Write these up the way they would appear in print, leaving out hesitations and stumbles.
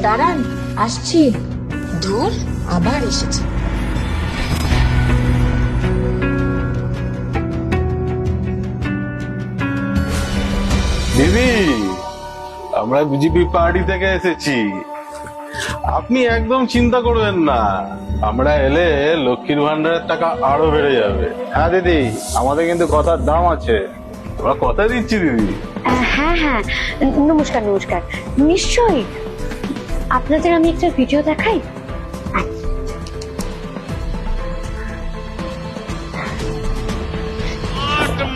দাঁড়ান, আসছি। ধুর, আবার এসেছে। দিদি, আমরা বিজেপি পার্টি থেকে এসেছি। আপনি একদম চিন্তা করবেন না, আমরা এলে লক্ষ্মীর ভান্ডারের টাকা আরো বেড়ে যাবে। হ্যাঁ দিদি, আমাদের কিন্তু কথার দাম আছে। আমরা কথা দিচ্ছি দিদি। হ্যাঁ হ্যাঁ, নমস্কার নমস্কার। নিশ্চয়ই, আপনাদের আমি একটা ভিডিও দেখাই।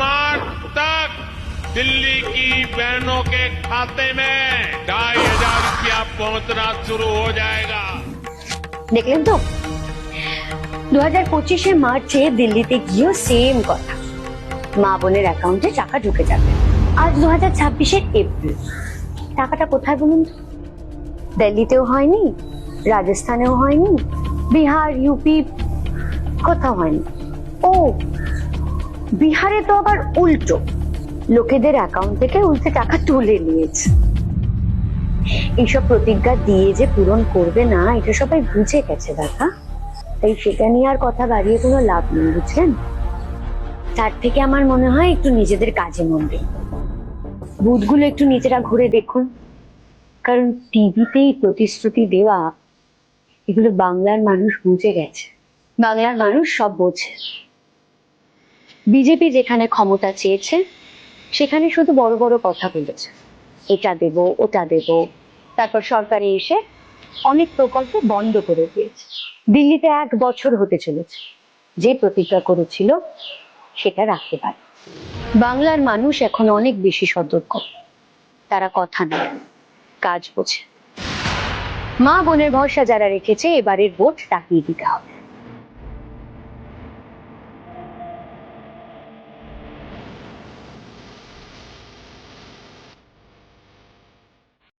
मार्च तक दिल्ली की बहनों के खाते में 2,500 रुपया पहुंचना शुरू हो जाएगा। দেখলেন তো, 2025 মার্চে দিল্লিতে গিয়েও সেম কথা, মা বোনের অ্যাকাউন্টে টাকা ঢুকে যাবে। আজ 2026 এপ্রিল, টাকাটা কোথায় বলুন তো? দিল্লিতেও হয়নি, রাজস্থানেও হয়নি, বিহার ইউপি কোথাও হয়নি। ও, বিহারে তো আবার উল্টো, লোকেদের অ্যাকাউন্ট থেকে উল্টে টাকা তুলে নিয়েছে। এইসব প্রতিজ্ঞা দিয়ে যে পূরণ করবে না, এটা সবাই বুঝে গেছে দাদা। তাই সেটা নিয়ে আর কথা বাড়িয়ে কোনো লাভ নেই, বুঝলেন? তার থেকে আমার মনে হয় একটু নিজেদের কাজে মন দিন, বুথগুলো একটু নিজেরা ঘুরে দেখুন। কারণ টিভিতেই প্রতিশ্রুতি দেওয়া, এগুলো বাংলার মানুষ বুঝে গেছে। বাংলার মানুষ সব বোঝে। বিজেপি যেখানে ক্ষমতা চেয়েছে, সেখানে শুধু বড় বড় কথা বলেছে, এটা দেব ওটা দেব। তারপর সরকারে এসে অনেক প্রকল্প বন্ধ করে দিয়েছে। দিল্লিতে 1 বছর হতে চলেছে, যে প্রতিজ্ঞা করেছিল সেটা রাখতে পারে। বাংলার মানুষ এখন অনেক বেশি সতর্ক। তারা কথা নেয়, কাজ বোঝে। মা বোনের ভরসা যারা রেখেছে, এবারের ভোট তাকিয়ে দিতে হবে।